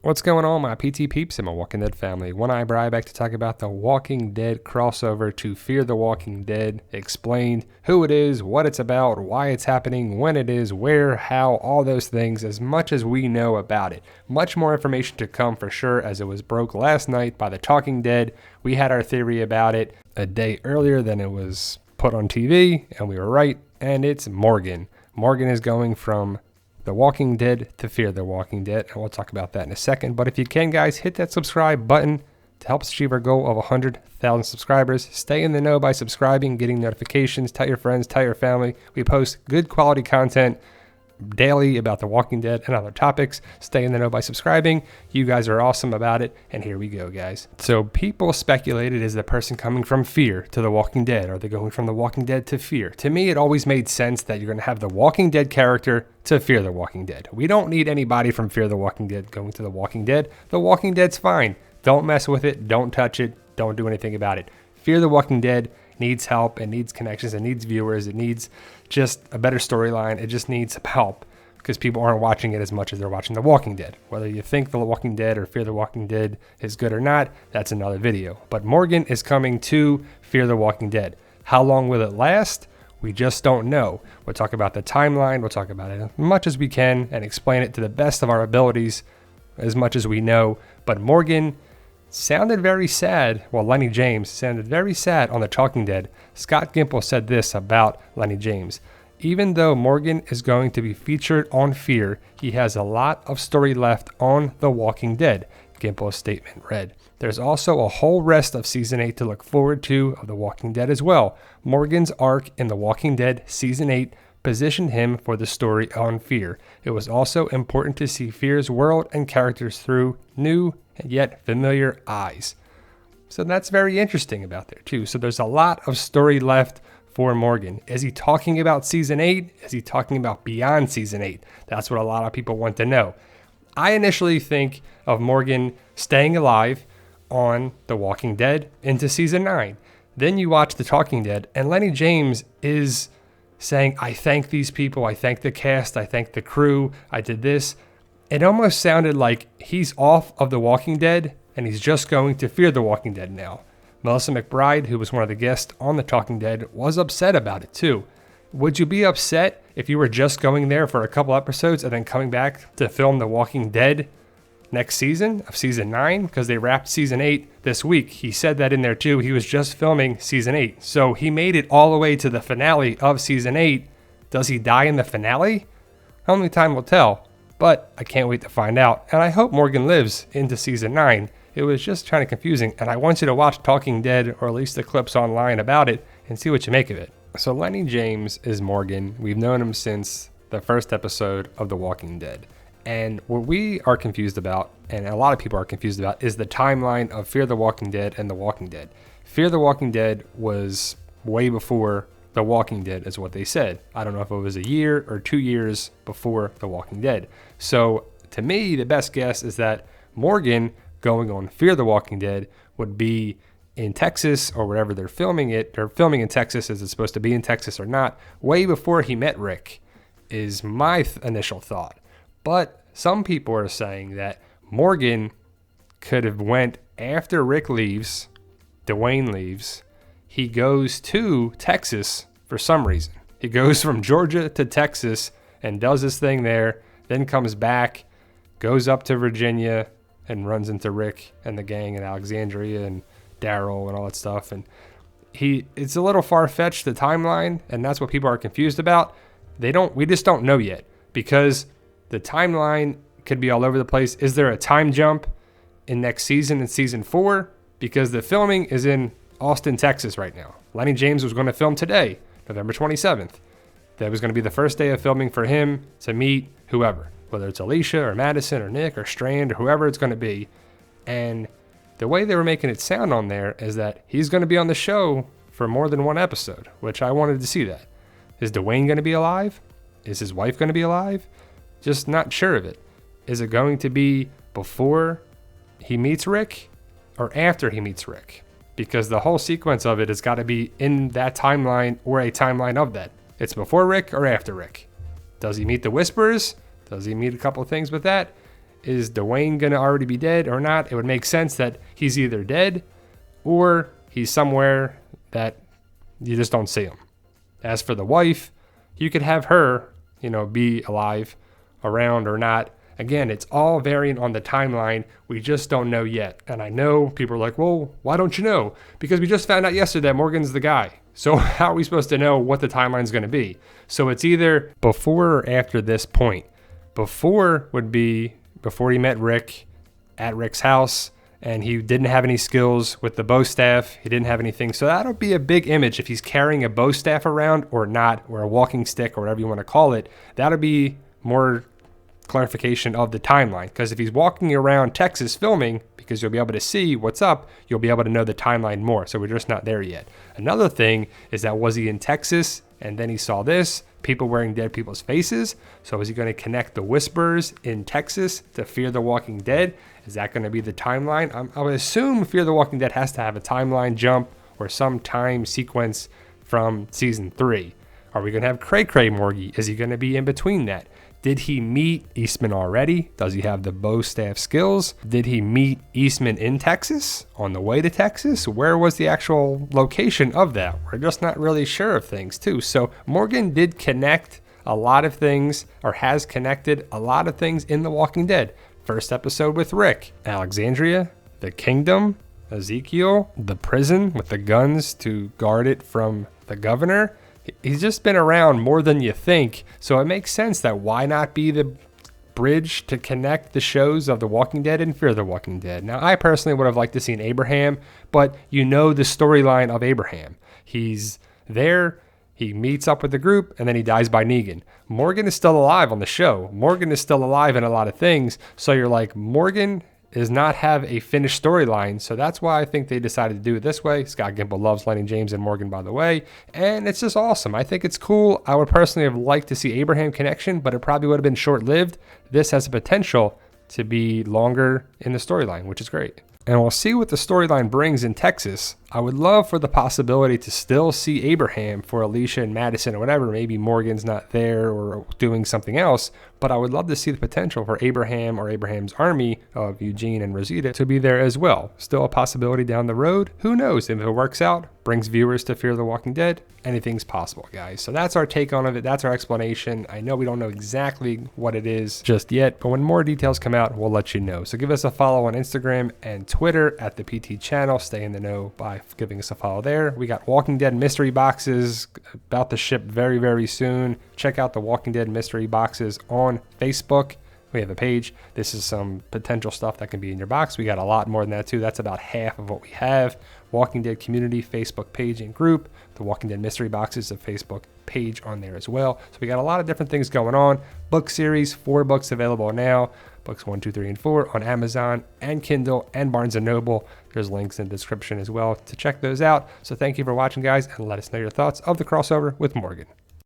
What's going on, my PT peeps and my Walking Dead family? One Eye Bri back to talk about the Walking Dead crossover to Fear the Walking Dead. Explained who it is, what it's about, why it's happening, when it is, where, how, all those things, as much as we know about it. Much more information to come for sure, as it was broke last night by the Talking Dead. We had our theory about it a day earlier than it was put on TV, and we were right, and it's Morgan. Morgan is going from The Walking Dead to Fear the Walking Dead, and we'll talk about that in a second. But if you can, guys, hit that subscribe button to help us achieve our goal of 100,000 subscribers. Stay in the know by subscribing, getting notifications, tell your friends, tell your family. We post good quality content daily about The Walking Dead and other topics. Stay in the know by subscribing. You guys are awesome about it, and here we go, guys. So people speculated, is the person coming from Fear to The Walking Dead? Are they going from The Walking Dead to Fear? To me, it always made sense that you're going to have the Walking Dead character to Fear the Walking Dead. We don't need anybody from Fear the Walking Dead going to The Walking Dead. The Walking Dead's fine. Don't mess with it. Don't touch it. Don't do anything about it. Fear the Walking Dead needs help. It needs connections. It needs viewers. It needs just a better storyline. It just needs help because people aren't watching it as much as they're watching The Walking Dead. Whether you think The Walking Dead or Fear the Walking Dead is good or not, that's another video. But Morgan is coming to Fear the Walking Dead. How long will it last? We just don't know. We'll talk about the timeline. We'll talk about it as much as we can and explain it to the best of our abilities as much as we know. But Morgan sounded very sad. Well, Lenny James sounded very sad on The Talking Dead. Scott Gimple said this about Lenny James. Even though Morgan is going to be featured on Fear, he has a lot of story left on The Walking Dead, Gimple's statement read. There's also a whole rest of Season 8 to look forward to of The Walking Dead as well. Morgan's arc in The Walking Dead Season 8 positioned him for the story on Fear. It was also important to see Fear's world and characters through new and yet familiar eyes. So that's very interesting about there too. So there's a lot of story left for Morgan. Is he talking about Season 8? Is he talking about beyond Season 8? That's what a lot of people want to know. I initially think of Morgan staying alive on The Walking Dead into Season 9. Then you watch The Talking Dead, and Lenny James is saying, I thank these people, I thank the cast, I thank the crew, I did this. It almost sounded like he's off of The Walking Dead, and he's just going to Fear the Walking Dead now. Melissa McBride, who was one of the guests on The Talking Dead, was upset about it too. Would you be upset if you were just going there for a couple episodes and then coming back to film The Walking Dead next season of Season 9? Because they wrapped Season 8 this week. He said that in there too. He was just filming Season 8. So he made it all the way to the finale of Season 8. Does he die in the finale? Only time will tell. But I can't wait to find out. And I hope Morgan lives into Season 9. It was just kind of confusing, and I want you to watch Talking Dead, or at least the clips online about it, and see what you make of it. So Lenny James is Morgan. We've known him since the first episode of The Walking Dead. And what we are confused about, and a lot of people are confused about, is the timeline of Fear the Walking Dead and The Walking Dead. Fear the Walking Dead was way before The Walking Dead, is what they said. I don't know if it was a year or 2 years before The Walking Dead. So to me, the best guess is that Morgan going on Fear the Walking Dead would be in Texas or wherever they're filming it. They're filming in Texas. Is it supposed to be in Texas or not? Way before he met Rick is my initial thought. But some people are saying that Morgan could have went after Rick leaves, Dwayne leaves. He goes to Texas for some reason. He goes from Georgia to Texas and does his thing there, then comes back, goes up to Virginia, and runs into Rick and the gang in Alexandria and Daryl and all that stuff. And it's a little far-fetched, the timeline, and that's what people are confused about. We just don't know yet, because the timeline could be all over the place. Is there a time jump in next season, in Season 4? Because the filming is in Austin, Texas right now. Lenny James was going to film today, November 27th. That was going to be the first day of filming for him to meet whoever, whether it's Alicia or Madison or Nick or Strand or whoever it's going to be. And the way they were making it sound on there is that he's going to be on the show for more than one episode, which I wanted to see that. Is Dwayne going to be alive? Is his wife going to be alive? Just not sure of it. Is it going to be before he meets Rick or after he meets Rick? Because the whole sequence of it has got to be in that timeline or a timeline of that. It's before Rick or after Rick. Does he meet the Whisperers? Does he meet a couple of things with that? is Dwayne going to already be dead or not? It would make sense that he's either dead or he's somewhere that you just don't see him. As for the wife, you could have her, be alive, around or not. Again, it's all varying on the timeline. We just don't know yet. And I know people are like, well, why don't you know? Because we just found out yesterday that Morgan's the guy. So how are we supposed to know what the timeline's going to be? So it's either before or after this point. Before would be before he met Rick at Rick's house, and he didn't have any skills with the bow staff. He didn't have anything. So that'll be a big image if he's carrying a bow staff around or not, or a walking stick or whatever you want to call it. That'll be more clarification of the timeline, because if he's walking around Texas filming, because you'll be able to see what's up, you'll be able to know the timeline more. So we're just not there yet. Another thing is that, was he in Texas and then he saw this, people wearing dead people's faces? So is he going to connect the Whisperers in Texas to Fear the Walking Dead? Is that going to be the timeline? I would assume Fear the Walking Dead has to have a timeline jump or some time sequence from season 3. Are we going to have Cray Cray Morgie? Is he going to be in between that? Did he meet Eastman already? Does he have the bow staff skills? Did he meet Eastman in Texas? On the way to Texas? Where was the actual location of that? We're just not really sure of things too. So Morgan did connect a lot of things, or has connected a lot of things in The Walking Dead. First episode with Rick, Alexandria, the kingdom, Ezekiel, the prison with the guns to guard it from the governor. He's just been around more than you think, so it makes sense that why not be the bridge to connect the shows of The Walking Dead and Fear the Walking Dead. Now, I personally would have liked to seen Abraham, but the storyline of Abraham. He's there, he meets up with the group, and then he dies by Negan. Morgan is still alive on the show. Morgan is still alive in a lot of things, so you're like, Morgan does not have a finished storyline, so that's why I think they decided to do it this way. Scott Gimple loves Lenny James and Morgan, by the way, and it's just awesome. I think it's cool. I would personally have liked to see Abraham connection, but it probably would have been short-lived. This has the potential to be longer in the storyline, which is great. And we'll see what the storyline brings in Texas. I would love for the possibility to still see Abraham for Alicia and Madison or whatever. Maybe Morgan's not there or doing something else, but I would love to see the potential for Abraham or Abraham's army of Eugene and Rosita to be there as well. Still a possibility down the road. Who knows? If it works out, brings viewers to Fear the Walking Dead, anything's possible, guys. So that's our take on it. That's our explanation. I know we don't know exactly what it is just yet, but when more details come out, we'll let you know. So give us a follow on Instagram and Twitter at the PT channel. Stay in the know by giving us a follow there. We got Walking Dead mystery boxes about to ship very, very soon. Check out the Walking Dead mystery boxes on Facebook. We have a page. This is some potential stuff that can be in your box. We got a lot more than that too. That's about half of what we have. Walking Dead community Facebook page and group. The Walking Dead mystery boxes, a Facebook page on there as well. So we got a lot of different things going on. Book series, 4 books available now. Books 1, 2, 3, and 4 on Amazon and Kindle and Barnes & Noble. There's links in the description as well to check those out. So thank you for watching, guys, and let us know your thoughts of the crossover with Morgan.